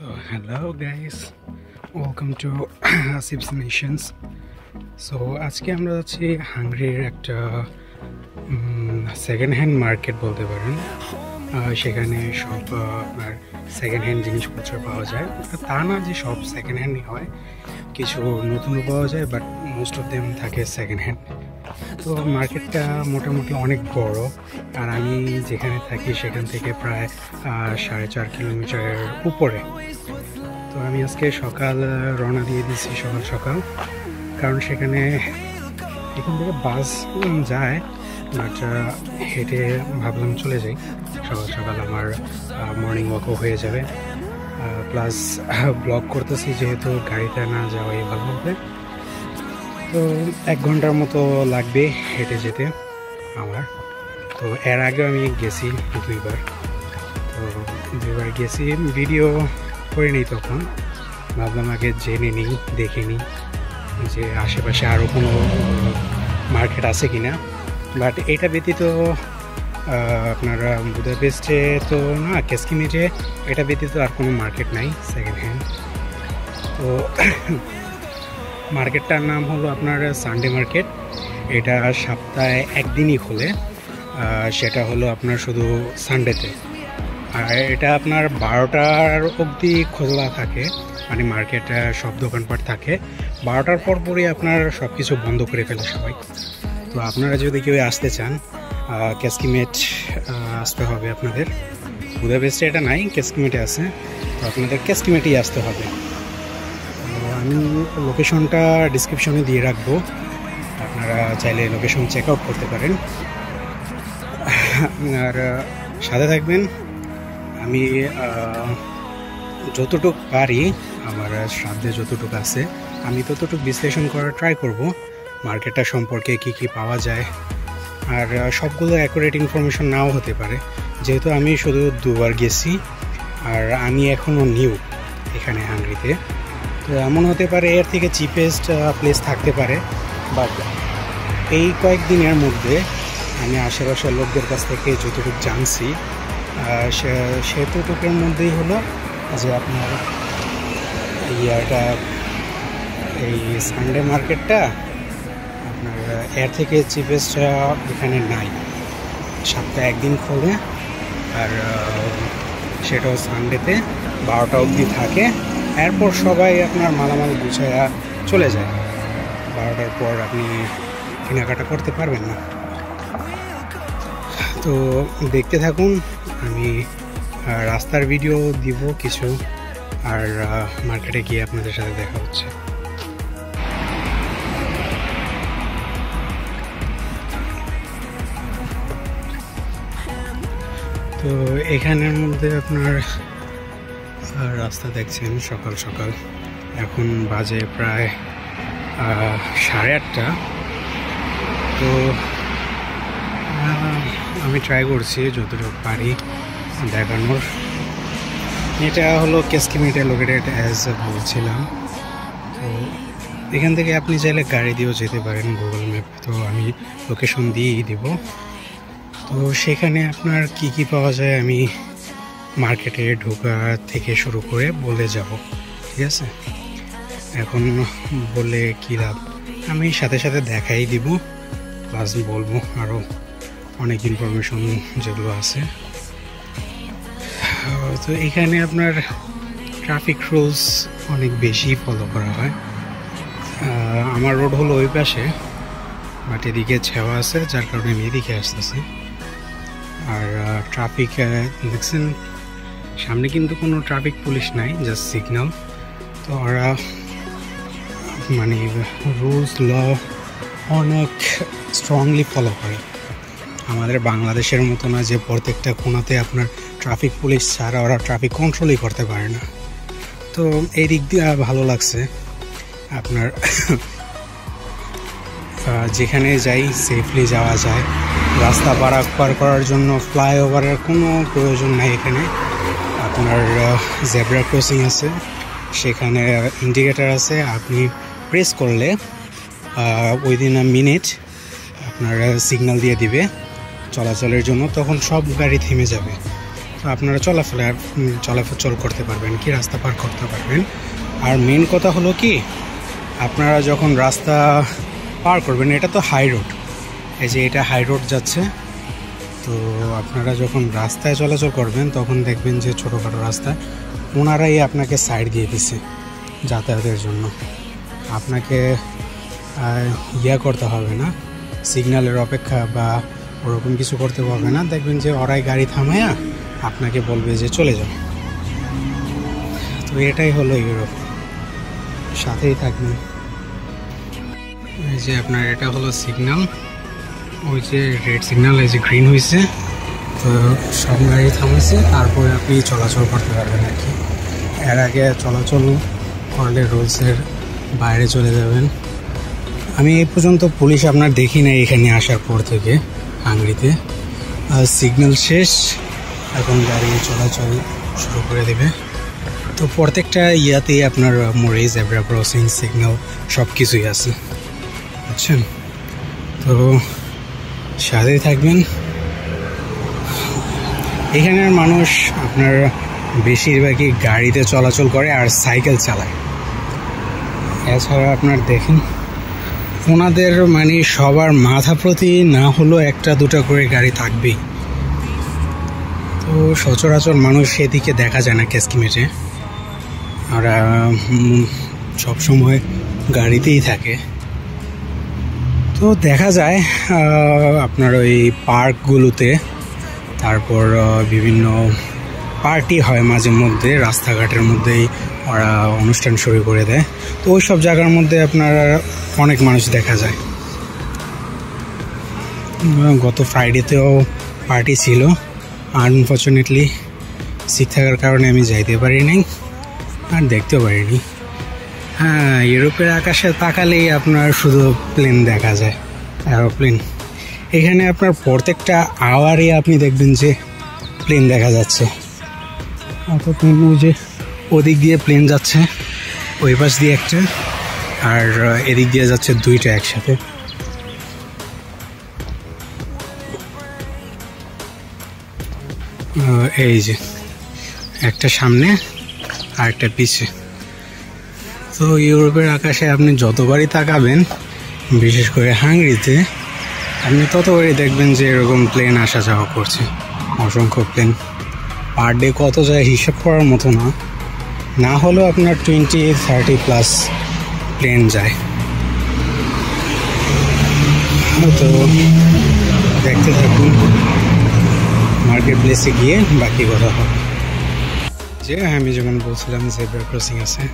So hello guys, welcome to Asif's Nations. So আজকে আমরা যাচ্ছি হাঙ্গরির একটা সেকেন্ড হ্যান্ড মার্কেট বলতে পারেন। সেখানে সব আপনার সেকেন্ড হ্যান্ড জিনিসপত্র পাওয়া যায়। তা না যে সব সেকেন্ড হ্যান্ডই হয়, কিছু নতুনও পাওয়া যায়, বাট মোস্ট অফ দেম থাকে সেকেন্ড হ্যান্ড। তো মার্কেটটা মোটামুটি অনেক বড়, আর আমি যেখানে থাকি সেখান থেকে প্রায় 4.5 কিলোমিটারের উপরে। তো আমি আজকে সকাল রওনা দিয়ে দিচ্ছি সকাল সকাল, কারণ সেখানে এখান থেকে বাস যায়, বাট হেঁটে ভাবলাম চলে যাই। সকাল সকাল আমার মর্নিং ওয়াকও হয়ে যাবে, প্লাস ব্লগ করতেছি যেহেতু গাড়িটা না যাওয়াই ভালো হবে। তো 1 ঘন্টার মতো লাগবে হেঁটে যেতে আমার। তো এর আগে আমি গেছি 2বার, তো 2বার গেছি, ভিডিও করিনি। তখন ভাবলাম আগে জেনে নিই, দেখে নিই যে আশেপাশে আরও কোনো মার্কেট আছে কিনা। বাট এটা ব্যতীত আপনারা বুদাপেস্টে তো না, কেস্কিমিটে এটা ব্যতীত আর কোনো মার্কেট নাই সেকেন্ড হ্যান্ড। তো মার্কেটটার নাম হলো আপনার সানডে মার্কেট। এটা সপ্তাহে একদিনই খোলে, সেটা হলো আপনার শুধু সানডেতে। আর এটা আপনার 12টার অবধি খোলা থাকে, মানে মার্কেটে সব দোকানপাট থাকে। 12টার পরপরই আপনার সব কিছু বন্ধ করে ফেলে সবাই। তো আপনারা যদি কেউ আসতে চান, কেস্কিমেট আসতে হবে আপনাদের। বুদাপেস্টে এটা নাই, কেস্কিমেটে আছে, তো আপনাদের কেস্কিমেটেই আসতে হবে। আমি লোকেশনটা ডিসক্রিপশনে দিয়ে রাখবো, আপনারা চাইলে লোকেশন চেক আউট করতে পারেন। আর সাথে থাকবেন। আমি যতটুকু পারি, আমার সাধ্যে যতটুকু আছে, আমি ততটুকু বিশ্লেষণ করার ট্রাই করব মার্কেটটা সম্পর্কে, কি কি পাওয়া যায়। আর সবগুলো অ্যাকুরেট ইনফরমেশন নাও হতে পারে, যেহেতু আমি শুধু 2বার গেছি আর আমি এখনও নিউ এখানে হাঙ্গরিতে। তো এমন হতে পারে এর থেকে চিপেস্ট প্লেস থাকতে পারে, বাট এই কয়েকদিনের মধ্যে আমি আশেপাশের লোকদের কাছ থেকে যতটুকু জানছি, সেতটুকুর মধ্যেই হলো যে আপনার এই সানডে মার্কেটটা আপনার এর থেকে চিপেস্ট এখানে নাই। সপ্তাহে একদিন খোলে, আর সেটাও সানডেতে 12টা অবধি থাকে। এরপর সবাই আপনার মালামাল গুছায়া চলে যায়। 12টার পর আপনি কেনাকাটা করতে পারবেন না। তো দেখতে থাকুন, আমি রাস্তার ভিডিও দিব কিছু, আর মার্কেটে গিয়ে আপনাদের সাথে দেখা হচ্ছে। তো এখানের মধ্যে আপনার রাস্তা দেখছেন সকাল সকাল, এখন বাজে প্রায় 8:30। তো আমি ট্রাই করছি যতটুকু পারি দেখানোর। এটা হলো কেস্কিমিটে লোকেটেড অ্যাজ বলছিলাম। তো এখান থেকে আপনি চাইলে গাড়ি দিয়েও যেতে পারেন, গুগল ম্যাপ, তো আমি লোকেশন দিয়েই দিব। তো সেখানে আপনার কি কি পাওয়া যায় আমি মার্কেটে ঢোকা থেকে শুরু করে বলে যাব, ঠিক আছে? এখন বলে কী লাভ, আমি সাথে সাথে দেখাই দিব, প্লাস বলবো আরও অনেক ইনফরমেশন যেগুলো আছে। তো এখানে আপনার ট্রাফিক রুলস অনেক বেশি ফলো করা হয়। আমার রোড হলো ওই পাশে, বাট এদিকে ছেওয়া আছে, যার কারণে আমি এদিকে আসতেছি। আর ট্রাফিক দেখছেন সামনে কিন্তু কোনো ট্রাফিক পুলিশ নাই, জাস্ট সিগন্যাল। তো ওরা মানে রুলস ল অনেক স্ট্রংলি ফলো করে। আমাদের বাংলাদেশের মতো না যে প্রত্যেকটা কোণাতে আপনার ট্রাফিক পুলিশ ছাড়া ওরা ট্রাফিক কন্ট্রোলই করতে পারে না। তো এই দিক দিয়ে ভালো লাগছে। আপনার যেখানে যাই সেফলি যাওয়া যায়, রাস্তা পারাপার করার জন্য ফ্লাইওভারের কোনো প্রয়োজন নাই এখানে। আপনার জেব্রা ক্রসিং আছে, সেখানে ইন্ডিকেটার আছে, আপনি প্রেস করলে উইদিন আ মিনিট আপনার সিগন্যাল দিয়ে দিবে চলাচলের জন্য, তখন সব গাড়ি থেমে যাবে। তো আপনারা চলাচল করতে পারবেন, কি রাস্তা পার করতে পারবেন। আর মেন কথা হলো কি, আপনারা যখন রাস্তা পার করবেন, এটা তো হাই রোড, এই যে এটা হাই রোড যাচ্ছে, তো আপনারা যখন রাস্তায় চলাচল করবেন তখন দেখবেন যে ছোটোখাটো রাস্তায় ওনারাই আপনাকে সাইড দিয়ে দিছে যাতায়াতের জন্য। আপনাকে করতে হবে না, সিগন্যালের অপেক্ষা বা ওরকম কিছু করতে হবে না। দেখবেন যে ওরাই গাড়ি থামায়া আপনাকে বলবে যে চলে যাও। তো এটাই হলো ইউরোপ, সাথেই থাকবেন। এই যে আপনার এটা হলো সিগন্যাল, ওই যে রেড সিগন্যাল, এই যে গ্রিন হয়েছে, তো সব গাড়ি থামেছে, তারপরে আপনি চলাচল করতে পারবেন আর কি। এর আগে চলাচল করলে রুলসের বাইরে চলে যাবেন। আমি এই পর্যন্ত পুলিশ আপনার দেখি না এখানে আসার পর থেকে হাঙ্গেরিতে। সিগন্যাল শেষ, এখন গাড়ি চলাচল শুরু করে দেবে। তো প্রত্যেকটা ইয়াতেই আপনার মোড়ে জেব্রা ক্রসিং সিগন্যাল সব কিছুই আছে, বুঝছেন। তো সাথেই থাকবেন। এখানের মানুষ আপনার বেশিরভাগই গাড়িতে চলাচল করে আর সাইকেল চালায়। এছাড়া আপনার দেখেন ওনাদের মানে সবার মাথা প্রতি না হলেও একটা দুটা করে গাড়ি থাকবেই। তো সচরাচর মানুষ সেদিকে দেখা যায় না কেসকিমেটে, আর সবসময় গাড়িতেই থাকে। তো দেখা যায় আপনার ওই পার্কগুলোতে, তারপর বিভিন্ন পার্টি হয় মাঝে মধ্যে, রাস্তাঘাটের মধ্যেই ওরা অনুষ্ঠান শুরু করে দেয়। তো ওই সব জায়গার মধ্যে আপনার অনেক মানুষ দেখা যায়। গত ফ্রাইডেতেও পার্টি ছিল, আনফর্চুনেটলি সিক থাকার কারণে আমি যাইতে পারিনি আর দেখতেও পারিনি। হ্যাঁ, ইউরোপের আকাশে তাকালেই আপনার শুধু প্লেন দেখা যায়, এরোপ্লেন। এখানে আপনার প্রত্যেকটা আওয়ারে আপনি দেখবেন যে প্লেন দেখা যাচ্ছে। অত প্লেন, ওই যে ওদিক দিয়ে প্লেন যাচ্ছে, ওই পাশ দিয়ে একটা, আর এদিক দিয়ে যাচ্ছে দুইটা একসাথে। এই যে একটা সামনে আর একটা পিছে। তো ইউরোপের আকাশে আপনি যতবারই তাকাবেন, বিশেষ করে হাঙ্গেরিতে, আপনি ততবারই দেখবেন যে এরকম প্লেন আসা যাওয়া করছে, অসংখ্য প্লেন। পার ডে কত যায় হিসাব করার মতো না, না হলেও আপনার 20-30+ প্লেন যায়। তো দেখতে থাকুন, মার্কেট প্লেসে গিয়ে বাকি কথা হবে। যে আমি যেমন বলছিলাম জেব্রা ক্রসিং আছে,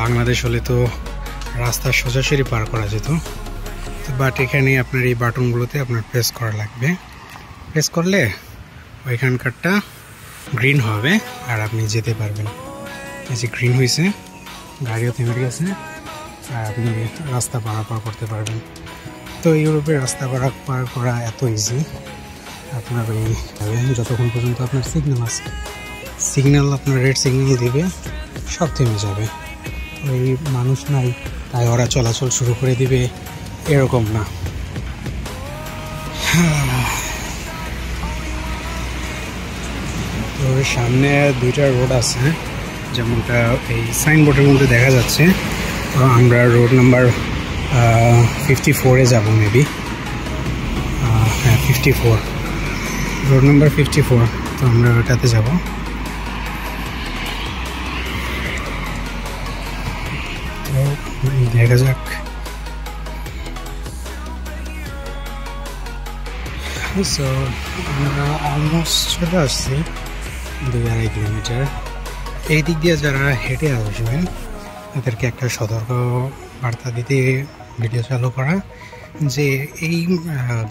বাংলাদেশ হলে তো রাস্তা সোজাসুজি পার করা যেত, তো বাট এখানে আপনার এই বাটনগুলোতে আপনার প্রেস করা লাগবে। প্রেস করলে ওইখানকারটা গ্রিন হবে আর আপনি যেতে পারবেন। এই যে গ্রিন হয়েছে, গাড়িও থেমে গেছে, আর আপনি রাস্তা পারাপার করতে পারবেন। তো ইউরোপের রাস্তা পারাপার করা এত ইজি। আপনার ওই যতক্ষণ পর্যন্ত আপনার সিগন্যাল আছে, সিগন্যাল আপনার রেড সিগন্যাল দিবে, সব থেমে যাবে। ওই মানুষ নাই তাই ওরা চলাচল শুরু করে দিবে, এরকম না। তো সামনে দুইটা রোড আছে, যেমনটা এই সাইনবোর্ডের মধ্যে দেখা যাচ্ছে। তো আমরা রোড নাম্বার 54-এ যাব মেবি। হ্যাঁ, 54, রোড নাম্বার 54। তো আমরা ওটাতে যাব। তো দেখা যাক। সো আমরা অলমোস্ট চলে আসছি 2-2.5 কিলোমিটার। এই দিক দিয়ে যারা হেঁটে আসবেন তাদেরকে একটা সতর্ক বার্তা দিতে ভিডিও চালু করা, যে এই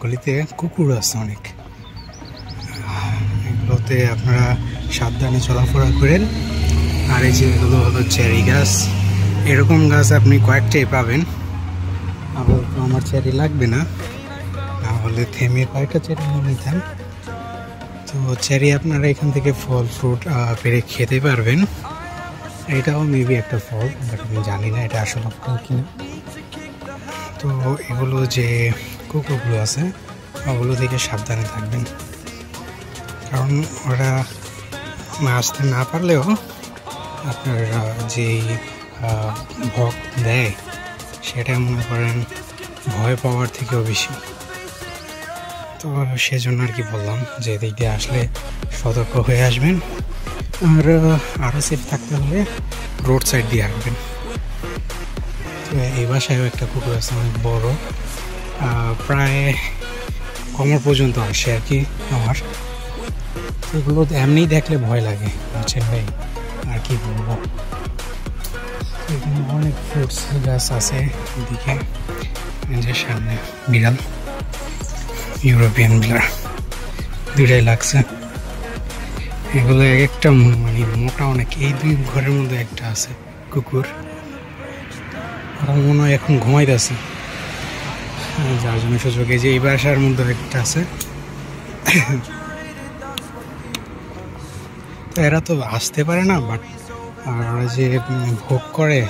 গলিতে কুকুর আছে অনেক। এগুলোতে আপনারা সাবধানে চলাফেরা করেন। আর এই যে এগুলো হলো চেরি গাছ, এরকম গাছ আপনি কয়েকটাই পাবেন। আবার আমার চেরি লাগবে না, তাহলে থেমে কয়েকটা চেরি নিয়ে নিতেন। তো চেরি আপনারা এখান থেকে ফল ফ্রুট পেরে খেতে পারবেন। এটাও মেবি একটা ফল, বাট আমি জানি না এটা আসলে ফল কিনা। তো এগুলো যে কুকুরগুলো আছে ওগুলো থেকে সাবধানে থাকবেন, কারণ ওরা আসতে না পারলেও আপনার যেই ভোগ দেয় সেটা মনে করেন ভয় পাওয়ার থেকেও বেশি। তো সেজন্য আর কি বললাম যে এদিক দিয়ে আসলে সতর্ক হয়ে আসবেন, আর আরও সেফ থাকতে হলে রোড সাইড দিয়ে আসবেন। তো এই বাসায়ও একটা কুকুর আছে অনেক বড়, প্রায় কোমর পর্যন্ত আসে আর কি আমার। এগুলো এমনি দেখলে ভয় লাগে, বুঝছেন ভাই, আর কি বলবো। এখানে অনেক ফ্রুটস গাছ আছে এদিকে, যে সামনে বিড়াল, ইউরোপিয়ান বিড়াল দুইটাই লাগছে। এগুলো এক একটা মানে মোটা অনেক, এই দুই ঘরের মধ্যে একটা আছে কুকুর, আর মনে হয় এখন ঘুমাইতেছে, যার জন্য সুযোগে যে এই বাসার মধ্যে একটা আছে। তো এরা তো আসতে পারে না, বাট ওরা যে ভোগ করে,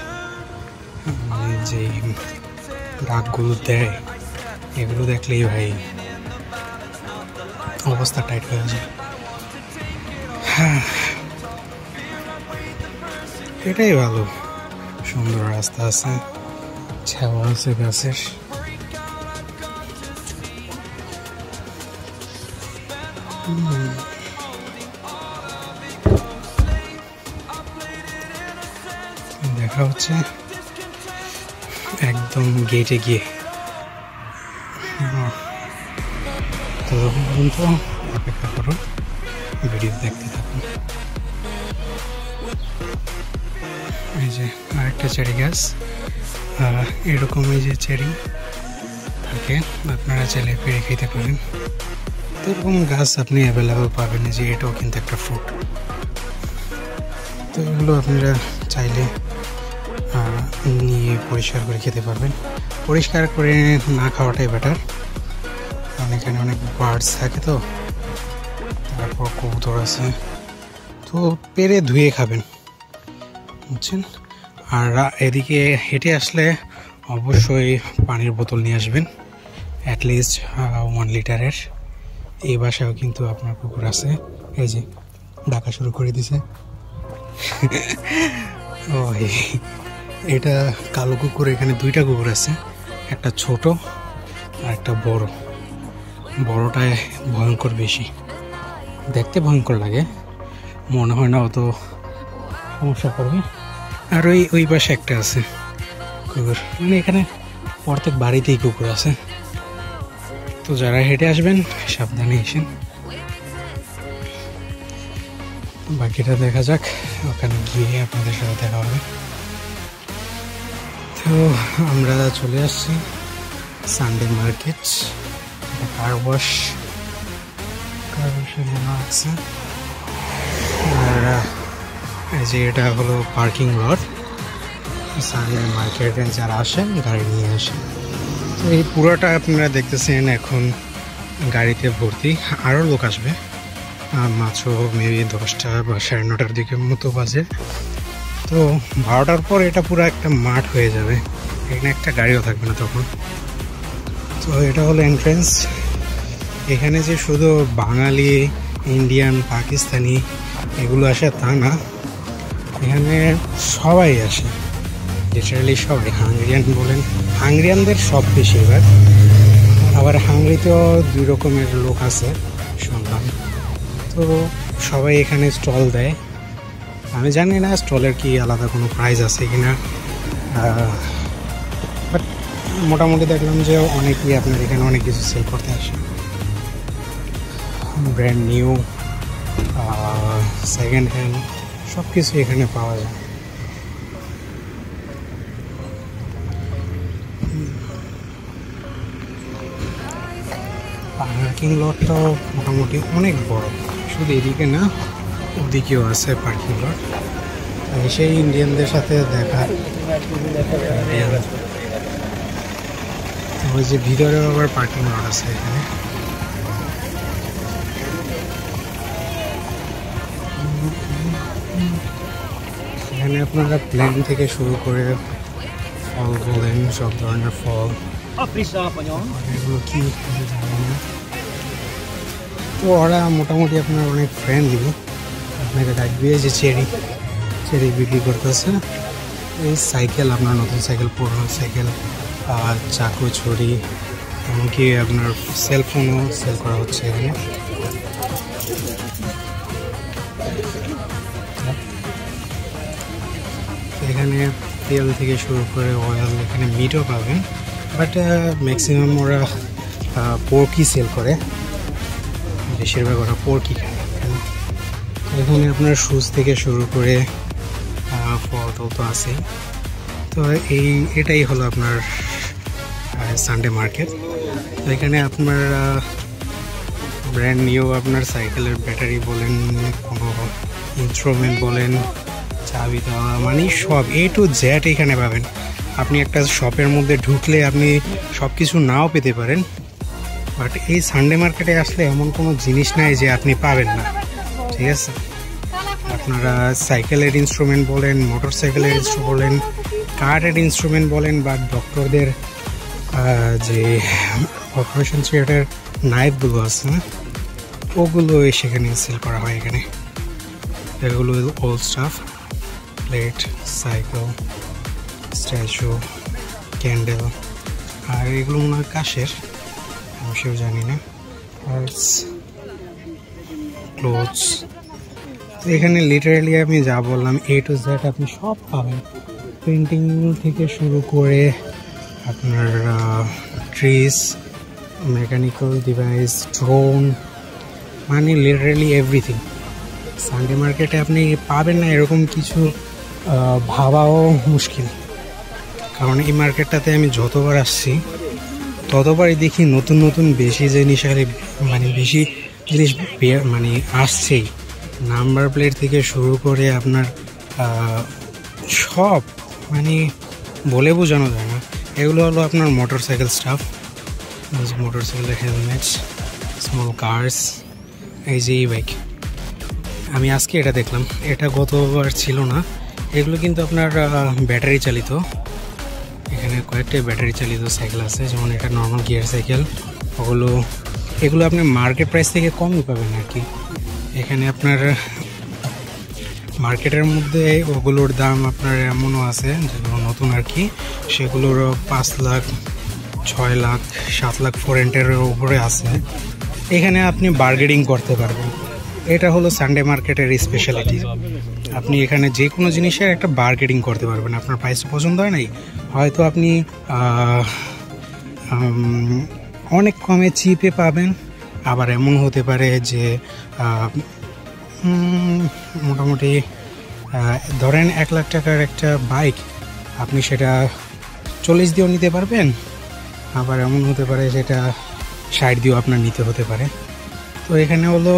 মানে যে ডাকগুলো দেয়, এগুলো দেখলেই ভাই অবস্থা টাইট হয়ে যায়। এটাই ভালো, সুন্দর রাস্তা আছে, ছাওয়া আছে গাছের। দেখা হচ্ছে একদম গেটে গিয়ে। ততক্ষণ পর্যন্ত অপেক্ষা করুন, ভিডিও দেখতে থাকুন। এই যে আরেকটা চেরি গাছ, এরকম এই যে চেরি থাকে, আপনারা চাইলে পেরে খেতে পারেন। তো এরকম গাছ আপনি অ্যাভেলেবেল পাবেন, যে এটাও কিন্তু একটা ফ্রুট। তো এগুলো আপনারা চাইলে নিয়ে পরিষ্কার করে খেতে পারবেন। পরিষ্কার করে না খাওয়াটাই বেটার, কারণ এখানে অনেক বার্ডস থাকে, তো তারপর কবুতর আছে, তো পেরে ধুয়ে খাবেন, বুঝছেন। আর এদিকে হেঁটে আসলে অবশ্যই পানির বোতল নিয়ে আসবেন, অ্যাটলিস্ট 1 লিটারের। এই বাসায়ও কিন্তু আপনার কুকুর আছে, এই যে ডাকা শুরু করে দিছে। ও এটা কালো কুকুর, এখানে 2টা কুকুর আছে, একটা ছোট আর একটা বড়। বড়টায় ভয়ঙ্কর বেশি, দেখতে ভয়ঙ্কর লাগে, মনে হয় না অত সমস্যা করবে। আর ওই পাশে একটা আছে কুকুর, মানে এখানে প্রত্যেক বাড়িতেই কুকুর আছে। তো যারা হেঁটে আসবেন সাবধানে এসেন। বাকিটা দেখা যাক, ওখানে গিয়ে আপনাদের সাথে দেখা হবে। তো আমরা চলে আসছি সানডে মার্কেট, কার ওয়াশের মনে আছে। আর এই যে এটা হলো পার্কিং লট, সানডে মার্কেটে যারা আসেন গাড়ি নিয়ে আসেন। তো এই পুরোটা আপনারা দেখতেছেন এখন গাড়িতে ভর্তি, আরও লোক আসবে, মাত্র মেবি 10টা বা 9:30 দিকে মতো বাজে। তো 12টার পর এটা পুরো একটা মাঠ হয়ে যাবে, এখানে একটা গাড়িও থাকবে না তখন। তো এটা হলো এন্ট্রেন্স। এখানে যে শুধু বাঙালি, ইন্ডিয়ান, পাকিস্তানি এগুলো আসে তা না, এখানে সবাই আসে, লিটারালি সবাই। হাঙ্গেরিয়ান বলেন, হাঙ্গেরিয়ানদের সব বেশিরভাগ, আবার হাঙ্গেরিতেও 2 রকমের লোক আছে শুনলাম। তো সবাই এখানে স্টল দেয়, আমি জানি না স্টলের কি আলাদা কোনো প্রাইস আছে কিনা, বাট মোটামুটি দেখলাম যে অনেকেই আপনার এখানে অনেক কিছু সেল করতে আসে, ব্র্যান্ড নিউ, সেকেন্ড হ্যান্ড, সব কিছু এখানে পাওয়া যায়। পার্কিং লটটাও মোটামুটি অনেক বড়, শুধু এদিকে না ওদিকেও আছে পার্কিং লট। সেই ইন্ডিয়ানদের সাথে দেখা, ওই যে ভিতরেও আবার পার্কিং লট আছে এখানে। এখানে আপনারা প্লেন থেকে শুরু করে ফল বলেন, সব ধরনের ফল, এগুলো কি জানি না। তো ওরা মোটামুটি আপনার অনেক ফ্রেন্ডলি, আপনাকে ডাকবে যে চেরি বিক্রি করতেছে। এই সাইকেল, আপনার নতুন সাইকেল, পুরনো সাইকেল, চাকু, ছুরি, এমনকি আপনার সেলফোনও সেল করা হচ্ছে এখানে। এখানে তেল থেকে শুরু করে অয়েল, এখানে মিটও পাবেন, বাট ম্যাক্সিমাম ওরা পোর্কই সেল করে, বেশিরভাগ ওরা পোর্কই খায়। এখানে আপনার শুজ থেকে শুরু করে ফল টল তো আছে। তো এটাই হলো আপনার সানডে মার্কেট। তো এখানে আপনার ব্র্যান্ড নিউ আপনার সাইকেলের ব্যাটারি বলেন, কোনো ইনস্ট্রুমেন্ট বলেন, চাবি দেওয়া, মানে সব A to Z এখানে পাবেন। আপনি একটা শপের মধ্যে ঢুকলে আপনি সব কিছু নাও পেতে পারেন, বাট এই সানডে মার্কেটে আসলে এমন কোনো জিনিস নাই যে আপনি পাবেন না, ঠিক আছে? আপনারা সাইকেলের ইনস্ট্রুমেন্ট বলেন, মোটর সাইকেলের ইনস্ট্রুমেন্ট বলেন, কারের ইনস্ট্রুমেন্ট বলেন, বা ডক্টরদের যে অপারেশন থিয়েটার নাইফগুলো আছে ওগুলো সেখানে সেল করা হয়। এখানে এগুলো old stuff, plate, cycle, statue, candle, আর এগুলো মনে হয় কাশের, আমি সেও জানি না, আর ক্লোথস। এখানে লিটারালি আমি যা বললাম A to Z আপনি সব পাবেন, পেন্টিং থেকে শুরু করে আপনার ট্রিস, মেকানিক্যাল ডিভাইস, ড্রোন, মানে লিটারালি এভরিথিং। সানডে মার্কেটে আপনি পাবেন না এরকম কিছু ভাবাও মুশকিল, কারণ এই মার্কেটটাতে আমি যতবার আসছি ততবারই দেখি নতুন নতুন বেশি জিনিস, আর মানে বেশি জিনিস মানে আসছেই। নাম্বার প্লেট থেকে শুরু করে আপনার সব, মানে বলে বোঝানো যায় না। এগুলো হলো আপনার মোটর সাইকেল স্টাফ, মোটর সাইকেলের হেলমেট, স্মল কার্স। এই যে বাইক, আমি আজকে এটা দেখলাম, এটা গতবার ছিল না। এগুলো কিন্তু আপনার ব্যাটারি চালিত, এখানে কয়েকটাই ব্যাটারি চালিত সাইকেল আছে, যেমন এটা নর্মাল গিয়ার সাইকেল। এগুলো আপনি মার্কেট প্রাইস থেকে কমই পাবেন আর কি। এখানে আপনার মার্কেটের মধ্যে ওগুলোর দাম আপনার এমনও আছে যেগুলো নতুন আর কি, সেগুলোর 5 লাখ, 6 লাখ, 7 লাখ ফরেন্টের উপরে আছে। এখানে আপনি বার্গেনিং করতে পারবেন, এটা হলো সানডে মার্কেটের স্পেশালিটি। আপনি এখানে যে কোনো জিনিসের একটা বার্গেনিং করতে পারবেন। আপনার প্রাইস পছন্দ হয় নাই, হয়তো আপনি অনেক কমে চিপে পাবেন, আবার এমন হতে পারে যে মোটামুটি ধরেন 1 লাখ টাকার একটা বাইক আপনি সেটা 40 দিয়েও নিতে পারবেন, আবার এমন হতে পারে সেটা 60 দিয়েও আপনার নিতে হতে পারে। তো এখানে হলো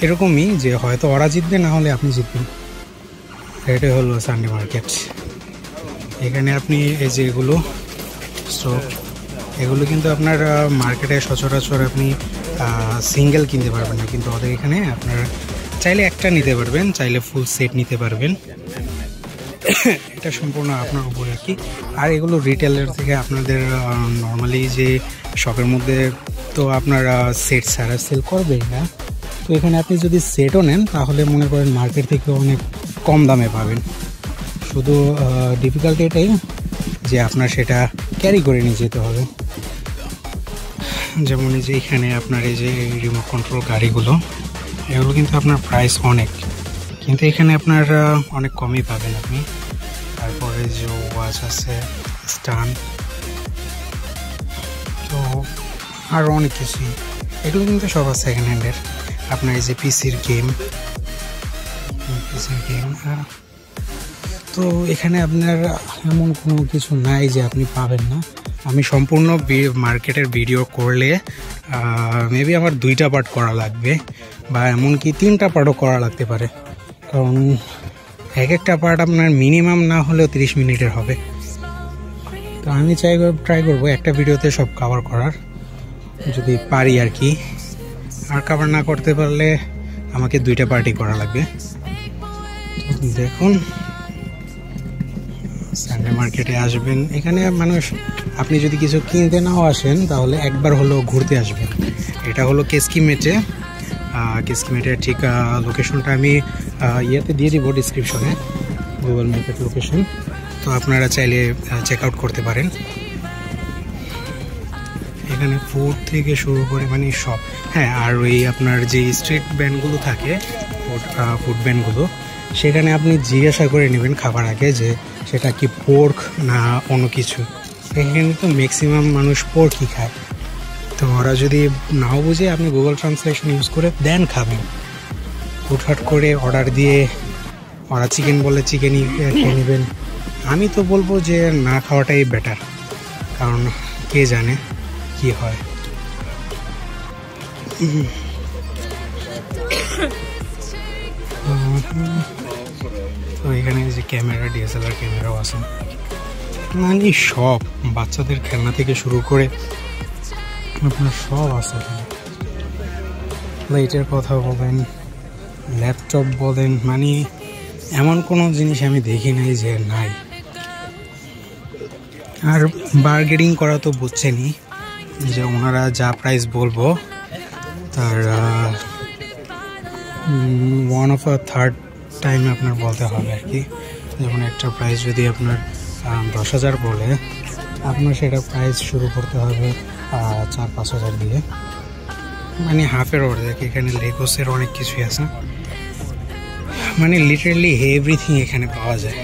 এরকমই যে হয়তো ওরা জিতবে, না হলে আপনি জিতবেন। এটাই হলো সানডে মার্কেট। এখানে আপনি এই যে এগুলো স্টোভ, এগুলো কিন্তু আপনার মার্কেটে সচরাচর আপনি সিঙ্গেল কিনতে পারবেন না, কিন্তু ওদের এখানে আপনার চাইলে একটা নিতে পারবেন, চাইলে ফুল সেট নিতে পারবেন। এটা সম্পূর্ণ আপনার উপরে আর কি। আর এগুলো রিটেলের থেকে আপনাদের নর্মালি যে শপের মধ্যে তো আপনারা সেট ছাড়া সেল করবেই না। তো এখানে আপনি যদি সেটও নেন তাহলে মনে করেন মার্কেট থেকে অনেক কম দামে পাবেন। শুধু ডিফিকাল্ট এটাই যে আপনার সেটা ক্যারি করে নিয়ে যেতে হবে। যেমন এই যে এখানে আপনার এই যে রিমোট কন্ট্রোল গাড়িগুলো, এগুলো কিন্তু আপনার প্রাইস অনেক, কিন্তু এখানে আপনার অনেক কমই পাবেন আপনি। তারপরে যে ওয়াচ আছে, স্টান, তো আরও অনেক কিছুই, এগুলো কিন্তু সব আছে সেকেন্ড হ্যান্ডের। আপনার এই যে পিসির গেম, তো এখানে আপনার এমন কোনো কিছু নাই যে আপনি পাবেন না। আমি সম্পূর্ণ মার্কেটের ভিডিও করলে মেবি আমার 2টা পার্ট করা লাগবে, বা এমনকি 3টা পার্টও করা লাগতে পারে, কারণ এক একটা পার্ট আপনার মিনিমাম না হলেও 30 মিনিটের হবে। তো আমি ট্রাই করবো একটা ভিডিওতে সব কভার করার, যদি পারি আর কি। আর কভার না করতে পারলে আমাকে 2টা পার্টই করা লাগবে। দেখুন, সানডে মার্কেটে আসবেন, এখানে মানুষ, আপনি যদি কিছু কিনতে নাও আসেন তাহলে একবার হলেও ঘুরতে আসবেন। এটা হলো কেসকিমেটে, কিসমেটের ঠিক লোকেশনটা আমি ইয়েতে দিয়ে দিব ডিসক্রিপশনে, গুগল ম্যাপের লোকেশন, তো আপনারা চাইলে চেক আউট করতে পারেন। এখানে ফুড থেকে শুরু করে মানে সব, হ্যাঁ আর ওই আপনার যে স্ট্রিট ব্যান্ডগুলো থাকে ফুড ব্যান্ডগুলো, সেখানে আপনি জিজ্ঞাসা করে নেবেন খাবার আগে যে সেটা কি পোর্ক না অন্য কিছু। এখানে তো ম্যাক্সিমাম মানুষ পোর্কই খায়, তো ওরা যদি নাও বুঝে আপনি গুগল ট্রান্সলেশন ইউজ করে দেন খাবেন। হুটহাট করে অর্ডার দিয়ে ওরা চিকেন বলে চিকেনই খেয়ে নেবেন। আমি তো বলবো যে না খাওয়াটাই বেটার, কারণ কে জানে কি হয়। তো এখানে যে ক্যামেরা, ডিএসএলআর ক্যামেরাও আছে, মানে সব বাচ্চাদের খেলনা থেকে শুরু করে আপনার সব আছে। লাইটের কথা বলেন, ল্যাপটপ বলেন, মানে এমন কোনো জিনিস আমি দেখি নাই যে নাই। আর বার্গেনিং করা তো বুঝছেনই, যে ওনারা যা প্রাইস বলবো তার 1/3 টাইম আপনার বলতে হবে আর কি। যেমন একটা প্রাইস যদি আপনার 10,000 বলে, আপনার সেটা প্রাইস শুরু করতে হবে 4-5 হাজার দিয়ে, মানে হাফের অর্ধেক। এখানে লেগোসের অনেক কিছুই আছে, মানে লিটারেলি এভরিথিং এখানে পাওয়া যায়।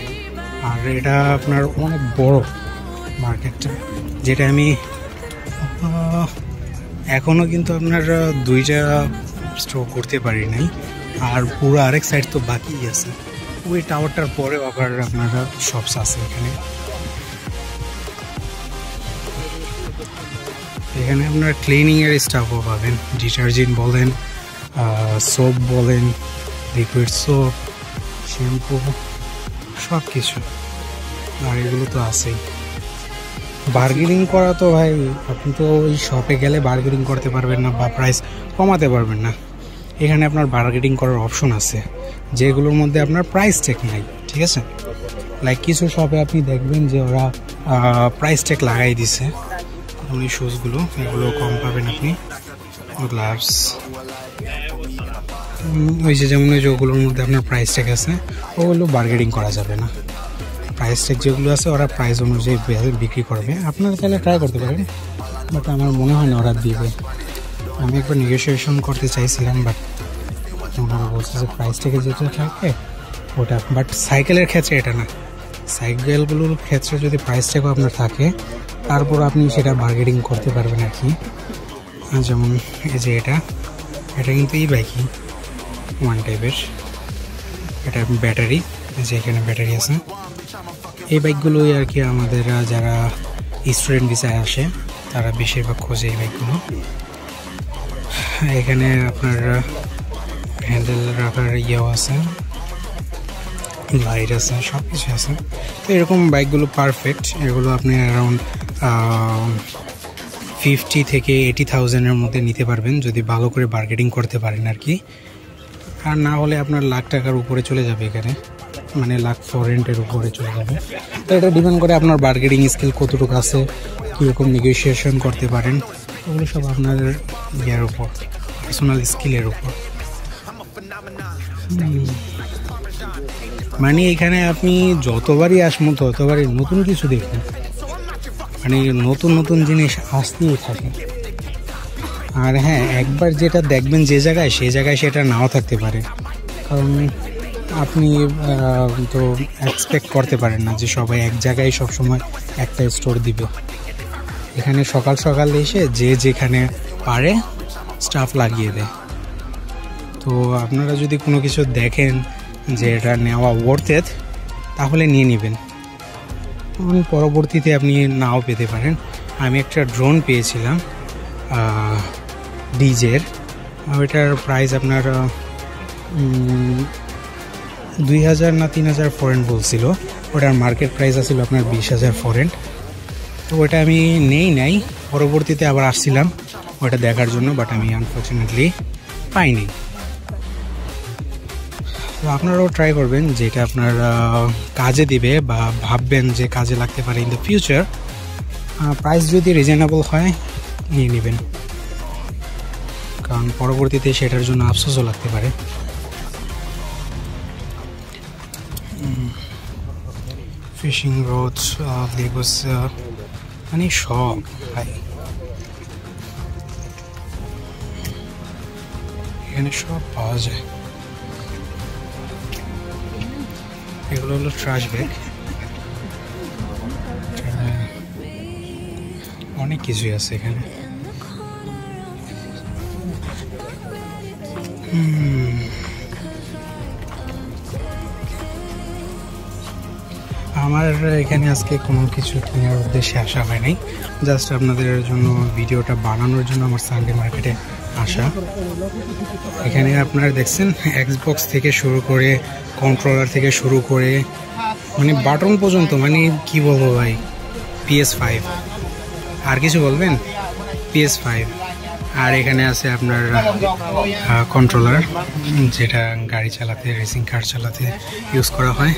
আর এটা আপনার অনেক বড় মার্কেটটা, যেটা আমি এখনও কিন্তু আপনার 2টা স্টোর করতে পারি নাই, আর পুরো আরেক সাইড তো বাকি আছে। ওই টাওয়ারটার পরেও আবার আপনারা শপস আছে এখানে। এখানে আপনার ক্লিনিংয়ের স্টাফও পাবেন, ডিটারজেন্ট বলেন, সোপ বলেন, লিকুইড সোপ, শ্যাম্পু, সব কিছু। আর এগুলো তো আছেই। বার্গেনিং করা তো ভাই, আপনি তো ওই শপে গেলে বার্গেনিং করতে পারবেন না বা প্রাইস কমাতে পারবেন না। এখানে আপনার বার্গেনিং করার অপশন আছে, যেগুলোর মধ্যে আপনার প্রাইস ট্যাগ নাই, ঠিক আছে। লাইক কিছু শপে আপনি দেখবেন যে ওরা প্রাইস ট্যাগ লাগাই দিছে, ওই শুজগুলো, এগুলো কম পাবেন আপনি। গ্লাভস, ওই যে যেমন ওই যে ওগুলোর মধ্যে আপনার প্রাইস ট্যাগ আছে, ওগুলো বার্গেনিং করা যাবে না। প্রাইস ট্যাগ যেগুলো আছে ওরা প্রাইস অনুযায়ী বিক্রি করবে, আপনারা তাহলে ট্রাই করতে পারেন, বাট আমার মনে হয় না ওরা দিবে। আমি একবার নেগোসিয়েশন করতে চাইছিলাম, বাট ওনারা বলছে যে প্রাইস ট্যাগে যেটা থাকে ওটা, বাট সাইকেলের ক্ষেত্রে এটা না। সাইকেলগুলোর ক্ষেত্রে যদি প্রাইস ট্যাগও আপনার থাকে, তারপর আপনি সেটা বার্গেনিং করতে পারবেন আর কি। যেমন এই যে এটা কিন্তু এই বাইকই ওয়ান টাইপের, এটা ব্যাটারি, যে এখানে ব্যাটারি আছে। এই বাইকগুলোই আর কি আমাদের যারা স্টুডেন্ট ভিসায় আসে তারা বেশিরভাগ খোঁজে এই বাইকগুলো। এখানে আপনার হ্যান্ডেল রাখার ইয়েও আছে, লাইট আছে, সব কিছু আছে। তো এরকম বাইকগুলো পারফেক্ট। এগুলো আপনি অ্যারাউন্ড 50 থেকে 80,000-এর মধ্যে নিতে পারবেন, যদি ভালো করে বার্গেনিং করতে পারেন আর কি। আর না হলে আপনার লাখ টাকার উপরে চলে যাবে এখানে, মানে লাখ ফরেন্টের উপরে চলে যাবে। তো এটা ডিপেন্ড করে আপনার বার্গেনিং স্কিল কতটুকু আছে, কীরকম নেগোসিয়েশন করতে পারেন, ওগুলো সব আপনার ইয়ের উপর, পার্সোনাল স্কিলের উপর। মানে এখানে আপনি যতবারই আসবেন ততবারই নতুন কিছু দেখবেন, মানে নতুন নতুন জিনিস আসতেই থাকে। আর হ্যাঁ, একবার যেটা দেখবেন যে জায়গায়, সেই জায়গায় সেটা নাও থাকতে পারে, কারণ আপনি তো এক্সপেক্ট করতে পারেন না যে সবাই এক জায়গায় সবসময় একটা স্টোর দিবে। এখানে সকাল সকাল এসে যে যেখানে পারে স্টাফ লাগিয়ে দেয়। তো আপনারা যদি কোনো কিছু দেখেন যে এটা নেওয়া ওয়ার্থ ইট, তাহলে নিয়ে নেবেন, পরবর্তীতে আপনি নাও পেতে পারেন। আমি একটা ড্রোন পেয়েছিলাম ডিজের, ওইটার প্রাইস আপনার 2,000 না 3,000 ফরেন্ট বলছিল। ওটার মার্কেট প্রাইস আছিল আপনার 20,000 ফরেন্ট। তো ওটা আমি নাই, পরবর্তীতে আবার আসছিলাম ওটা দেখার জন্য, বাট আমি আনফর্চুনেটলি পাইনি। তো আপনারাও ট্রাই করবেন, যেটা আপনার কাজে দিবে বা ভাববেন যে কাজে লাগতে পারে ইন দ্য ফিউচার। প্রাইস যদি রিজনেবল হয় নিয়ে নেবেন, কারণ পরবর্তীতে সেটার জন্য আফসোসও লাগতে পারে। ফিশিং রডস, লেগোস, মানে সব ভাই এখানে সব পাওয়া যায়। এগুলো হলো ট্রাশ ব্যাগ, অনেক কিছুই আছে এখানে। আমার এখানে আজকে কোনো কিছু কেনার উদ্দেশ্যে আসা হয় নাই, জাস্ট আপনাদের জন্য ভিডিওটা বানানোর জন্য আমার সানডে মার্কেটে আসা। এখানে আপনারা দেখছেন এক্সবক্স থেকে শুরু করে, কন্ট্রোলার থেকে শুরু করে, মানে বাটন পর্যন্ত, মানে কি বলবো ভাই, PS5। আর কিছু বলবেন? PS5। আর এখানে আছে আপনার কন্ট্রোলার, যেটা গাড়ি চালাতে, রেসিং কার চালাতে ইউজ করা হয়।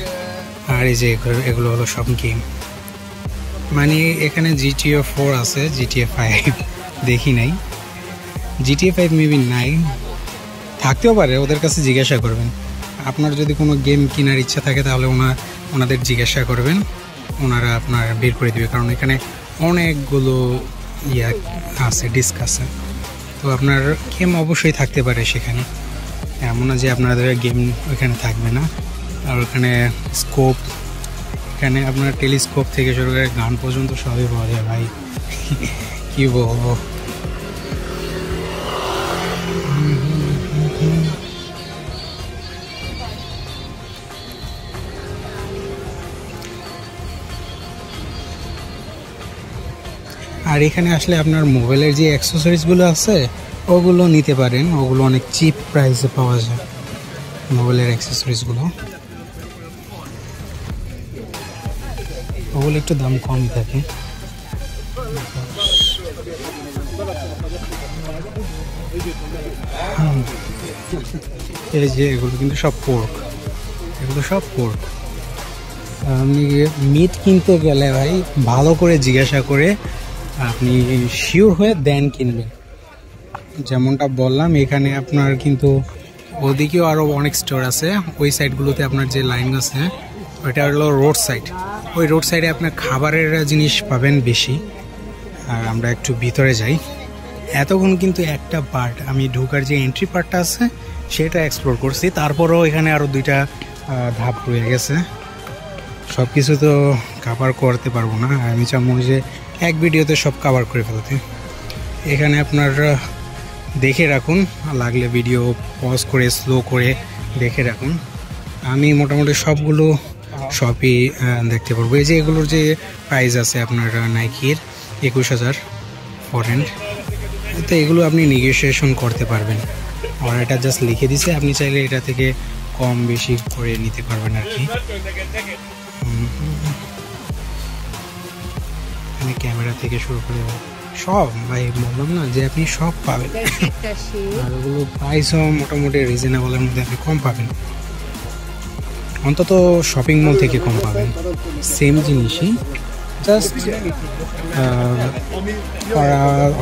আর এই যে এগুলো হলো সব গেম, মানে এখানে GTA 4 আছে, GTA 5 দেখি নাই, GTA 5 মেবি নাই, থাকতেও পারে, ওদের কাছে জিজ্ঞাসা করবেন। আপনার যদি কোনো গেম কেনার ইচ্ছা থাকে তাহলে ওনাদের জিজ্ঞাসা করবেন, ওনারা আপনার বের করে দেবে, কারণ এখানে অনেকগুলো ইয়া আছে, ডিস্ক আছে। তো আপনার গেম অবশ্যই থাকতে পারে সেখানে, এমন না যে আপনাদের গেম ওইখানে থাকবে না। আর ওখানে স্কোপ, এখানে আপনার টেলিস্কোপ থেকে শুরু করে গান পর্যন্ত সবই পাওয়া যায় ভাই, কি বলবো। আর এখানে আসলে আপনার মোবাইলের যে অ্যাক্সেসরিজগুলো আছে ওগুলো নিতে পারেন, ওগুলো অনেক চিপ প্রাইসে পাওয়া যায় মোবাইলের অ্যাক্সেসরিজগুলো, ওগুলো একটু দাম কম থাকে। এই যে এগুলো কিন্তু সব পোর্ক, এগুলো সব পোর্ক। আপনি মিট কিনতে গেলে ভাই ভালো করে জিজ্ঞাসা করে আপনি শিওর হয়ে দেন কিনবেন। যেমনটা বললাম, এখানে আপনার কিন্তু ওদিকেও আরও অনেক স্টোর আছে, ওই সাইডগুলোতে আপনার যে লাইন আছে ওইটা হলো রোড সাইড, ওই রোড সাইডে আপনার খাবারের জিনিস পাবেন বেশি। আর আমরা একটু ভিতরে যাই, এতক্ষণ কিন্তু একটা পার্ট, আমি ঢোকার যে এন্ট্রি পার্টটা আছে সেটা এক্সপ্লোর করছি, তারপরেও এখানে আরও দুইটা ধাপ রয়ে গেছে, সব কিছু তো কভার করতে পারবো না, আমি চাবো যে এক ভিডিওতে সব কভার করে ফেলতে। এখানে আপনার দেখে রাখুন, লাগলে ভিডিও পজ করে স্লো করে দেখে রাখুন। আমি মোটামুটি সবগুলো শপই দেখতে পারবো। এই যে এগুলোর যে প্রাইস আছে আপনার নাইকির 21,000 ফরেন, তো এগুলো আপনি নেগোসিয়েশন করতে পারবেন, আর এটা জাস্ট লিখে দিছে, আপনি চাইলে এটা থেকে কম বেশি করে নিতে পারবেন আর কি। এখানে ক্যামেরা থেকে শুরু করে সব ভাই বললাম না যে আপনি সব পাবেন, আর ওগুলো প্রাইসও মোটামুটি রিজনেবলের মধ্যে আপনি কম পাবেন, অন্তত শপিং মল থেকে কম পাবেন। সেম জিনিসই, জাস্ট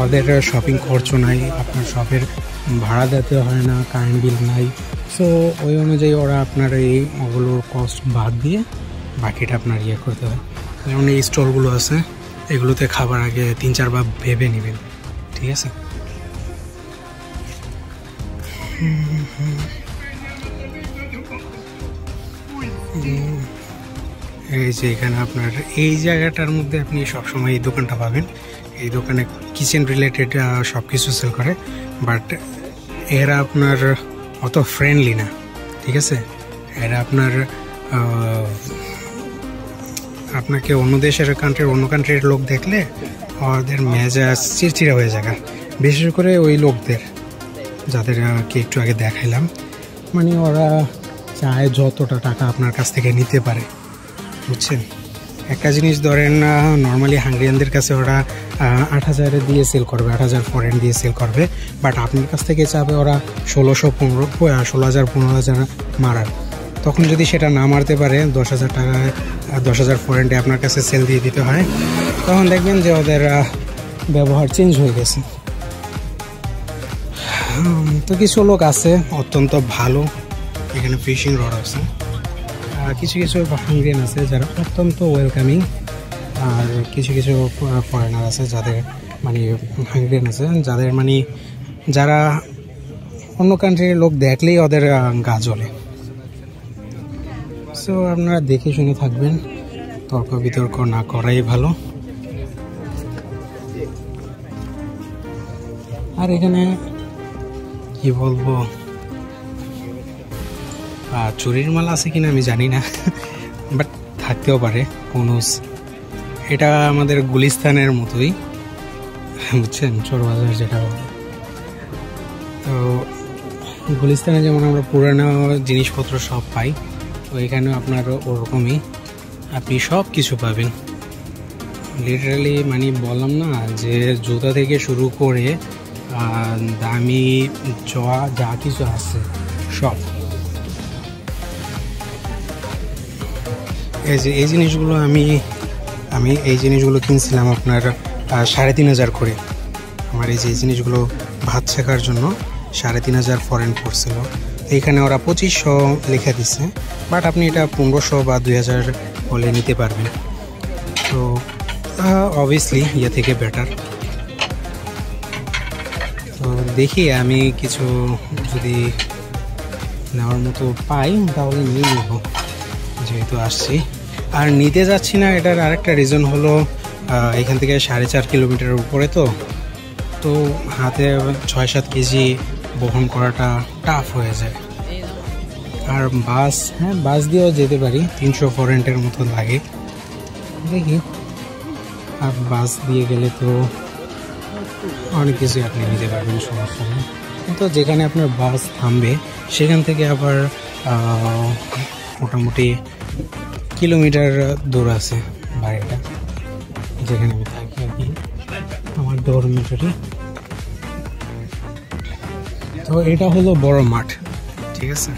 ওদের শপিং খরচ নাই, আপনার শপের ভাড়া দিতে হয় না, কারেন্ট বিল নাই, সো ওই অনুযায়ী ওরা আপনার এই ওগুলোর কস্ট বাদ দিয়ে বাকিটা আপনার ইয়ে করতে হয়। যেমন এই স্টলগুলো আছে, এগুলোতে খাবার আগে 3-4 বার ভেবে নেবেন, ঠিক আছে। এই যে এখানে আপনার এই জায়গাটার মধ্যে আপনি সবসময় এই দোকানটা পাবেন, এই দোকানে কিচেন রিলেটেড সব কিছু সেল করে, বাট এরা আপনার অত ফ্রেন্ডলি না, ঠিক আছে। এরা আপনাকে অন্য দেশের অন্য কান্ট্রির লোক দেখলে ওদের মেজাজ চিড়চিড়া হয়ে যায়, বিশেষ করে ওই লোকদের যাদেরকে একটু আগে দেখাইলাম, মানে ওরা চায় যতটা টাকা আপনার কাছ থেকে নিতে পারে, বুঝছেন। একটা জিনিস ধরেন, নর্মালি হাঙ্গেরিয়ানদের কাছে ওরা 8,000 দিয়ে সেল করবে, 8,000 ফরেন দিয়ে সেল করবে, বাট আপনার কাছ থেকে চাবে ওরা 16,000-15,000 মারার। তখন যদি সেটা না মারতে পারে, 10,000 টাকায় 10,000 ফরেন্টে আপনার কাছে সেল দিয়ে দিতে হয়, তখন দেখবেন যে ওদের ব্যবহার চেঞ্জ হয়ে গেছে। তো কিছু লোক আছে অত্যন্ত ভালো, এখানে ফিশিং রড আছে। কিছু কিছু হাঙ্গেরিয়ান আছে যারা অত্যন্ত ওয়েলকামিং, আর কিছু কিছু ফরেনার আছে যাদের মানে হাঙ্গেরিয়ান আছে যাদের মানে যারা অন্য কান্ট্রির লোক দেখলেই ওদের গা জ্বলে। সো আপনারা দেখে শুনে থাকবেন, তর্ক বিতর্ক না করাই ভালো। আর এখানে কি বলবো, চুরির মাল আছে কিনা আমি জানি না, বাট থাকতেও পারে কোনো। এটা আমাদের গুলিস্তানের মতোই, বুঝছেন, চোর বাজার যেটা। তো গুলিস্তানে যেমন আমরা পুরানো জিনিসপত্র সব পাই, তো এখানেও আপনার ওরকমই আপনি সব কিছু পাবেন। লিটারালি মানে বললাম না যে জুতা থেকে শুরু করে দামি যা কিছু আছে সব। এই জিনিসগুলো আমি এই জিনিসগুলো কিনছিলাম আপনার 3,500 করে। আমার এই জিনিসগুলো ভাত শেখার জন্য 3,500 ফরেন পড়ছিল। এইখানে ওরা 2500 লিখে দিচ্ছে, বাট আপনি এটা 1500 বা 2000 হলে নিতে পারবেন। তো অবভিয়াসলি ইয়ে থেকে বেটার। তো দেখি আমি কিছু যদি নেওয়ার মতো পাই তাহলে নিয়ে নেব, যেহেতু আসছি। আর নিতে যাচ্ছি না এটার আরেকটা রিজন হলো এখান থেকে 4.5 কিলোমিটারের উপরে, তো হাতে 6-7 কেজি বহন করাটা টাফ হয়ে যায়। আর বাস দিয়েও যেতে পারি, 300 ফরেন্টের মতো লাগে দেখি। আর বাস দিয়ে গেলে তো অনেক কিছু আপনি নিতে পারবেন, সমস্যা নেই। কিন্তু যেখানে আপনার বাস থামবে সেখান থেকে আবার মোটামুটি কিলোমিটার দূর আছে বাড়িটা, যেখানে আমি থাকি আর কি, আমার ডরমিটরি। তো এটা হলো বড় মাঠ, ঠিক আছে।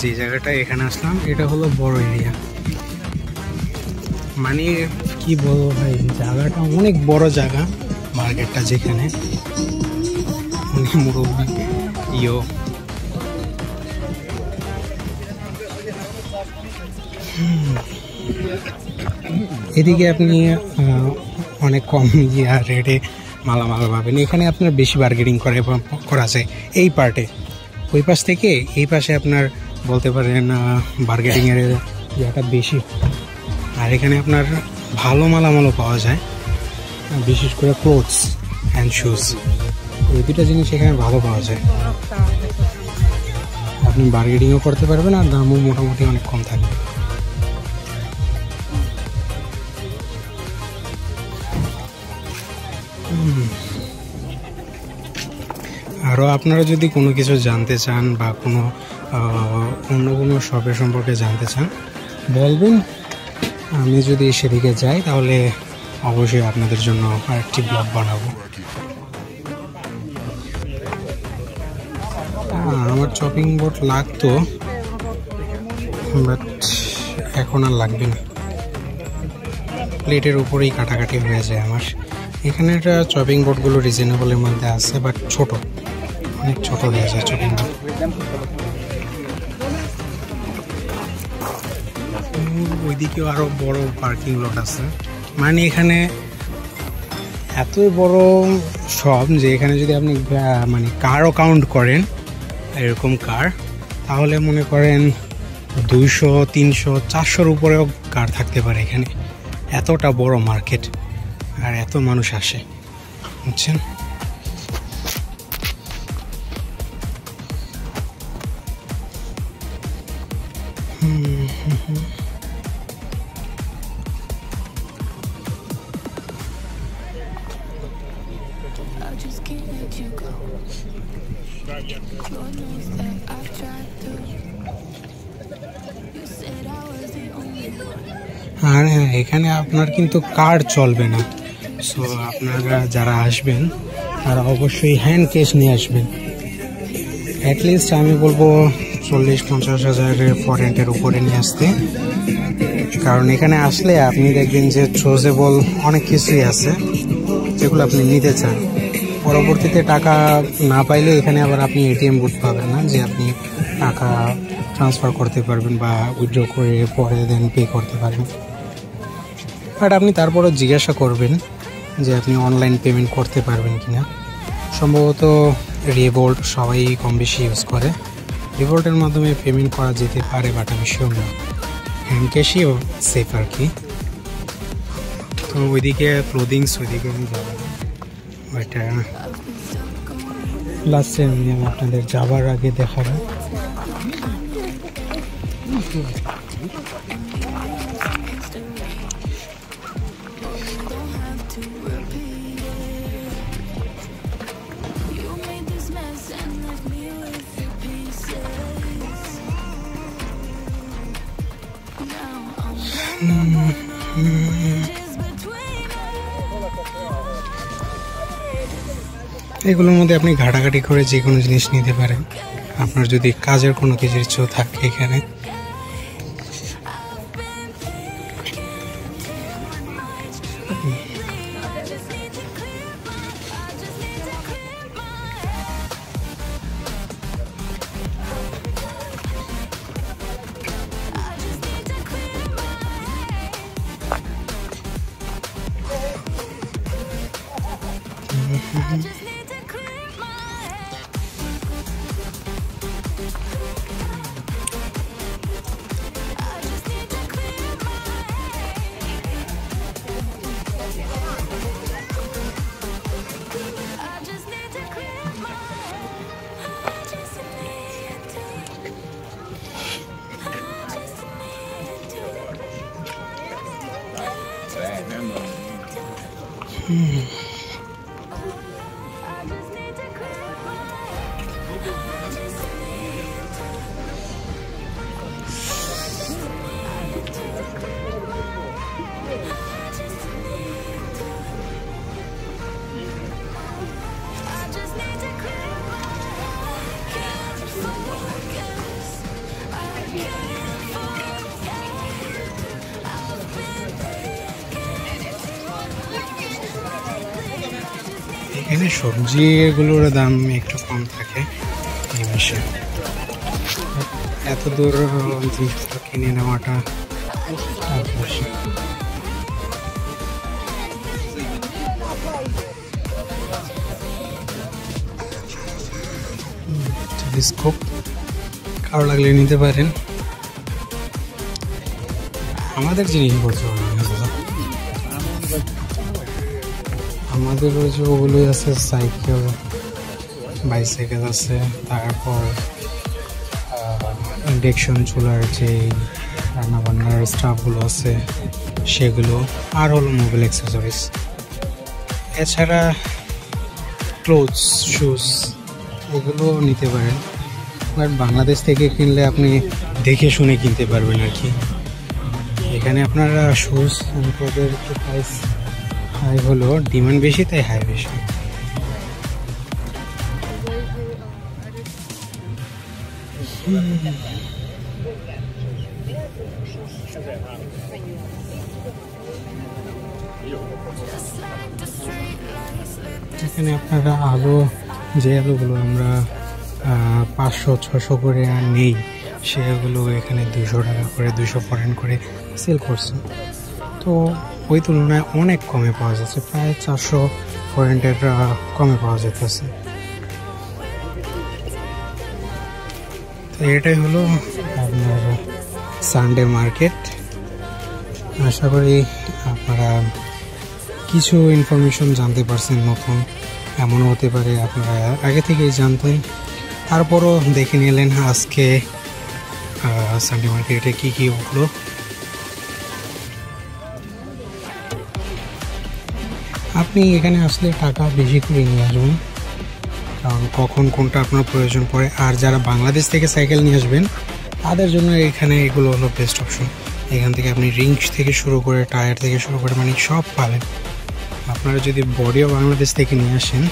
যে জায়গাটা এখানে আসলাম এটা হলো বড় এরিয়া, মানে কি বলবো ভাই, জায়গাটা অনেক বড় জায়গা। মার্কেটটা যেখানে মুরব্বী এদিকে আপনি অনেক কম রেটে মালামাল পাবেন। এখানে আপনার বেশি বার্গেনিং করা যায় এই পার্টে। ওই পাশ থেকে এই পাশে আপনার বলতে পারেন বার্গেনিংয়ের ইয়েটা বেশি। আর এখানে আপনার ভালো মালামালও পাওয়া যায়, বিশেষ করে ক্লোথস অ্যান্ড শুজ, এই দুটা জিনিস এখানে ভালো পাওয়া যায়। আপনি বার্গেনিংও করতে পারবেন আর দামও মোটামুটি অনেক কম থাকবে। আরও আপনারা যদি কোনো কিছু জানতে চান বা কোনো অন্য কোনো শপের সম্পর্কে জানতে চান বলবেন, আমি যদি সেদিকে যাই তাহলে অবশ্যই আপনাদের জন্য আরেকটি ব্লগ বানাবো। আমার চপিং বোর্ড লাগতো, বাট এখন আর লাগবে না, প্লেটের উপরেই কাটাকাটি হয়ে যায় আমার। এখানে একটা চপিং বোর্ডগুলো রিজনেবলের মধ্যে আছে, বাট ছোট, অনেক ছোট হয়ে যায় চপিং বোর্ড। ওইদিকেও আরও বড় পার্কিং লট আছে, মানে এখানে এতই বড় শপ যে এখানে যদি আপনি মানে কারও কাউন্ট করেন এরকম কার, তাহলে মনে করেন 200, 300, 400-র উপরেও কার থাকতে পারে এখানে। এতটা বড় মার্কেট আর এত মানুষ আসে, বুঝছেন। আর হ্যাঁ, এখানে আপনার কিন্তু কার্ড চলবে না। সো আপনারা যারা আসবেন তারা অবশ্যই হ্যান্ড ক্যাশ নিয়ে আসবেন। অ্যাটলিস্ট আমি বলবো 40-50 হাজারের ফরেন্টের উপরে নিয়ে আসতে, কারণ এখানে আসলে আপনি দেখবেন যে ট্রেজেবল অনেক কিছুই আছে যেগুলো আপনি নিতে চান। পরবর্তীতে টাকা না পাইলে এখানে আবার আপনি এটিএম বুথ পাবেন না, যে আপনি টাকা ট্রান্সফার করতে পারবেন বা উইথড্র করে পরে দেন পে করতে পারবেন। বাট আপনি তারপরও জিজ্ঞাসা করবেন যে আপনি অনলাইন পেমেন্ট করতে পারবেন কি না। সম্ভবত রিভোল্ট সবাই কম বেশি ইউজ করে, রিভোল্টের মাধ্যমে পেমেন্ট করা যেতে পারে, বাট আমি শিওর না। হ্যান্ড ক্যাশই সেফ আর কি। তো ওইদিকে ক্লোদিংস, ওইদিকে আমি যাবো, ওইটা লাস্টে আমি আপনাদের যাবার আগে দেখাবো। এগুলোর মধ্যে আপনি ঘাটাঘাটি করে যে কোনো জিনিস নিতে পারেন, আপনার যদি কাজের কোনো কিছু থাকে এখানে। এখানে সবজিগুলোর দাম একটু কম থাকে এই মাসে, এত দূর জিনিসপত্র কিনে নেওয়াটা টেলিস্কোপ কারো লাগলে নিতে পারেন। আমাদের জিনিসপত্র আমাদের ওই যে ওগুলোই আছে, সাইকেল বাইসাইকেল আছে, তারপর ইন্ডাকশন চুলার যে রান্নাবান্নার স্টাফগুলো আছে সেগুলো, আর হলো মোবাইল অ্যাক্সেসরিজ। এছাড়া ক্লোথস, শুজ এগুলো নিতে পারেন, বাট বাংলাদেশ থেকে কিনলে আপনি দেখে শুনে কিনতে পারবেন আর কি। এখানে আপনারা শুজ ক্লোথের একটু প্রাইস হাই হলো, ডিমান্ড বেশি তাই হাই বেশি। এখানে আপনারা আলো, যে আলোগুলো আমরা 500-600 করে নেই, সেগুলো এখানে 200 টাকা করে, 200 ফরেন করে সেল করছে। তো ওই তুলনায় অনেক কমে পাওয়া যাচ্ছে, প্রায় 400 ফরেনের কমে পাওয়া যেতেছে। তো এটাই হলো আপনার সানডে মার্কেট। আশা করি আপনারা কিছু ইনফরমেশন জানতে পারছেন নতুন, এমনও হতে পারে আপনারা আগে থেকেই জানতেন, তারপরও দেখে নিলেন আজকে সানডে মার্কেটে কী কী উঠলো। আপনি এখানে আসলে টাকা বেশি করে নিয়ে আসবেন, কারণ কখন কোনটা আপনার প্রয়োজন পড়ে। আর যারা বাংলাদেশ থেকে সাইকেল নিয়ে আসবেন তাদের জন্য এখানে এগুলো হলো বেস্ট অপশন। এখান থেকে আপনি রিংস থেকে শুরু করে টায়ার থেকে শুরু করে মানে সব পাবেন। আপনারা যদি বডিও বাংলাদেশ থেকে নিয়ে আসেন,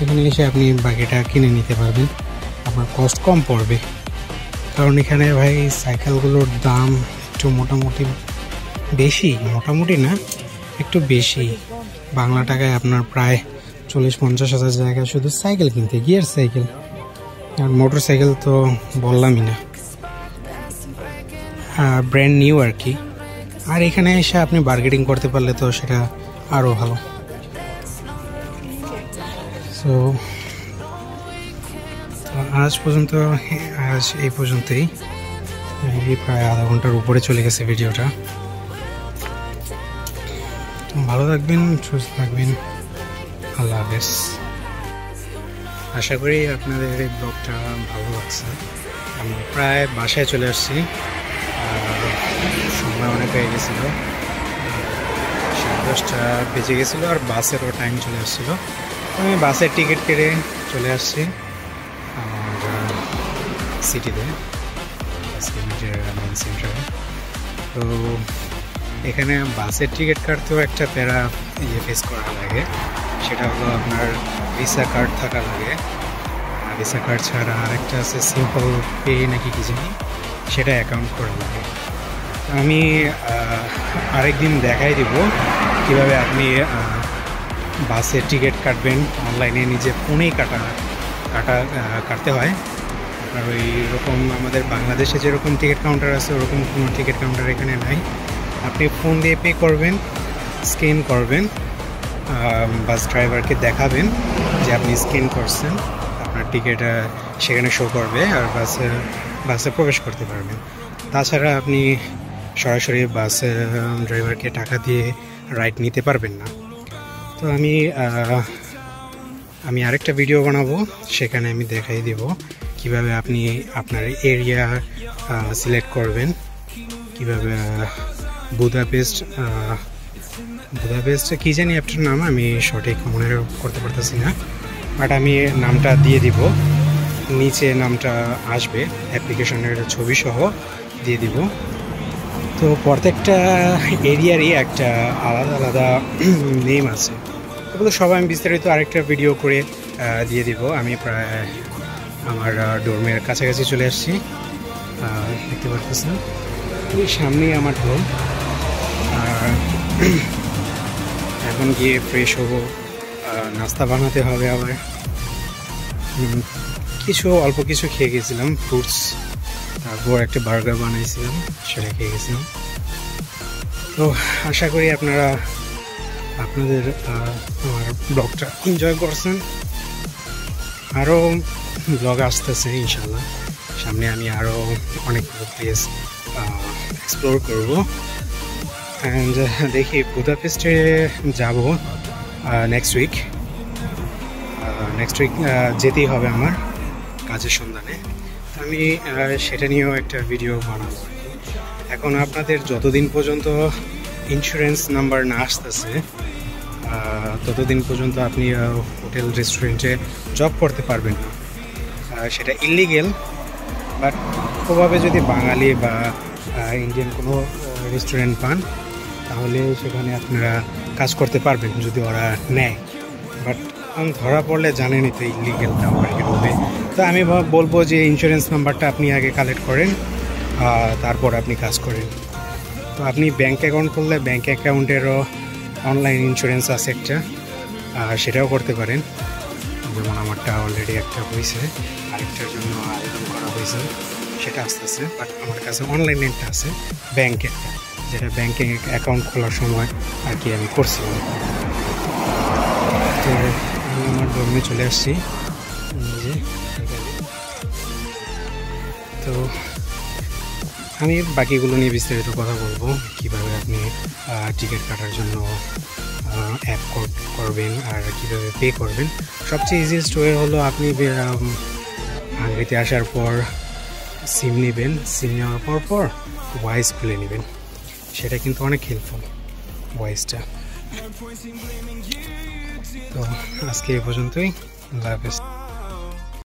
এখানে এসে আপনি বাকিটা কিনে নিতে পারবেন, আপনার কস্ট কম পড়বে। কারণ এখানে ভাই সাইকেলগুলোর দাম একটু মোটামুটি বেশি, মোটামুটি না একটু বেশি, বাংলা টাকায় আপনার প্রায় 40-50 হাজার জায়গা শুধু সাইকেল কিনতে, গিয়ার সাইকেল। আর মোটর সাইকেল তো বললামই না, ব্র্যান্ড নিউ আর কি। আর এখানে এসে আপনি বার্গেটিং করতে পারলে তো সেটা আরও ভালো। সো আজ এই পর্যন্তই। প্রায় আধা ঘন্টার উপরে চলে গেছে ভিডিওটা। ভালো থাকবেন, সুস্থ থাকবেন, আল্লাহ হাফেজ। আশা করি আপনাদের এই ব্লগটা ভালো লাগছে। আমি প্রায় বাসায় চলে আসছি, সময় অনেক হয়ে গেছিলো, 10:30 বেজে গেছিলো, আর বাসেরও টাইম চলে আসছিলো। আমি বাসের টিকিট কেটে চলে আসছি সিটিতে, মেন সেন্টারে। তো এখানে বাসের টিকিট কাটতেও একটা প্যারা ফেস করা লাগে, সেটা হলো আপনার ভিসা কার্ড থাকা লাগে। ভিসা কার্ড ছাড়া আরেকটা আছে সিম্পল পে নাকি কি জানি, সেটা অ্যাকাউন্ট করা লাগে। আমি আরেকদিন দেখাই দিব কিভাবে আপনি বাসের টিকিট কাটবেন। অনলাইনে নিজে ফোনেই কাটতে হয়। আপনার ওই রকম আমাদের বাংলাদেশে যেরকম টিকিট কাউন্টার আছে ওরকম কোনো টিকিট কাউন্টার এখানে নাই। আপনি ফোন দিয়ে পে করবেন, স্ক্যান করবেন, বাস ড্রাইভারকে দেখাবেন যে আপনি স্ক্যান করছেন, আপনার টিকিট সেখানে শো করবে, আর বাসে প্রবেশ করতে পারবেন। তাছাড়া আপনি সরাসরি বাস ড্রাইভারকে টাকা দিয়ে রাইড নিতে পারবেন না। তো আমি আরেকটা ভিডিও বানাবো, সেখানে আমি দেখাই দেব কিভাবে আপনি আপনার এরিয়া সিলেক্ট করবেন, কিভাবে বুদাপেস্ট কি জানি আপনার নাম, আমি সঠিক মনে করতে পারতেছি না, বাট আমি নামটা দিয়ে দিব, নিচে নামটা আসবে, অ্যাপ্লিকেশনের ছবি সহ দিয়ে দিব। তো প্রত্যেকটা এরিয়ারই একটা আলাদা আলাদা নেম আছে, ওগুলো সবাই আমি বিস্তারিত আরেকটা ভিডিও করে দিয়ে দিব। আমি প্রায় আমার ডোরমের কাছাকাছি চলে আসছি, দেখতে পারতেছেন ওই সামনেই আমার ডোর। আর এখন গিয়ে ফ্রেশ হবো, নাস্তা বানাতে হবে, আবার অল্প কিছু খেয়ে গেছিলাম, ফ্রুটস, তারপর একটা বার্গার বানাইছিলাম, সেটা খেয়ে গেছিলাম। তো আশা করি আপনাদের আমার ব্লগটা এনজয় করছেন। আরও ব্লগ আসতেছে ইনশাল্লাহ, সামনে আমি আরও অনেকগুলো প্লেস এক্সপ্লোর করব। অ্যান্ড দেখি বুদাপেস্টে যাব নেক্সট উইক যেতেই হবে আমার কাজের সন্ধানে। আমি সেটা নিয়েও একটা ভিডিও বানাবো। এখন আপনাদের যতদিন পর্যন্ত ইন্স্যুরেন্স নাম্বার না আসতেছে ততদিন পর্যন্ত আপনি হোটেল রেস্টুরেন্টে জব করতে পারবেন না। সেটা ইলিগেল, বাট ওভাবে যদি বাঙালি বা ইন্ডিয়ান কোনো রেস্টুরেন্ট পান তাহলে সেখানে আপনারা কাজ করতে পারবেন যদি ওরা নেয়। বাট ধরা পড়লে জানেনই তো ইলিগেলটা হবে। তো আমি বলবো যে ইন্স্যুরেন্স নাম্বারটা আপনি আগে কালেক্ট করেন, তারপর আপনি কাজ করেন। তো আপনি ব্যাঙ্ক অ্যাকাউন্ট করলে ব্যাঙ্ক অ্যাকাউন্টেরও অনলাইন ইন্স্যুরেন্স আছে একটা, সেটাও করতে পারেন। যেমন আমারটা অলরেডি একটা হয়েছে, আরেকটার জন্য আবেদন করা হয়েছে, সেটা আসতেছে। বাট আমার কাছে অনলাইন একটা আছে ব্যাঙ্কের, যেটা ব্যাঙ্কে অ্যাকাউন্ট খোলার সময় আর কি আমি করছিলাম। তো আমি আমার ডোমে চলে আসছি নিজে। তো আমি বাকিগুলো নিয়ে বিস্তারিত কথা বলবো, কীভাবে আপনি টিকিট কাটার জন্য অ্যাপ করবেন আর কীভাবে পে করবেন। সবচেয়ে ইজিয়েস্ট ওয়ে হলো আপনি হাঙ্গেরিতে আসার পর সিম নেবেন, সিম নেওয়ার পর ভয়েস খুলে নেবেন, সেটা কিন্তু অনেক হেল্পফুল ভয়েসটা। তো আজকে এই পর্যন্তই, আল্লাহ হাফেজ।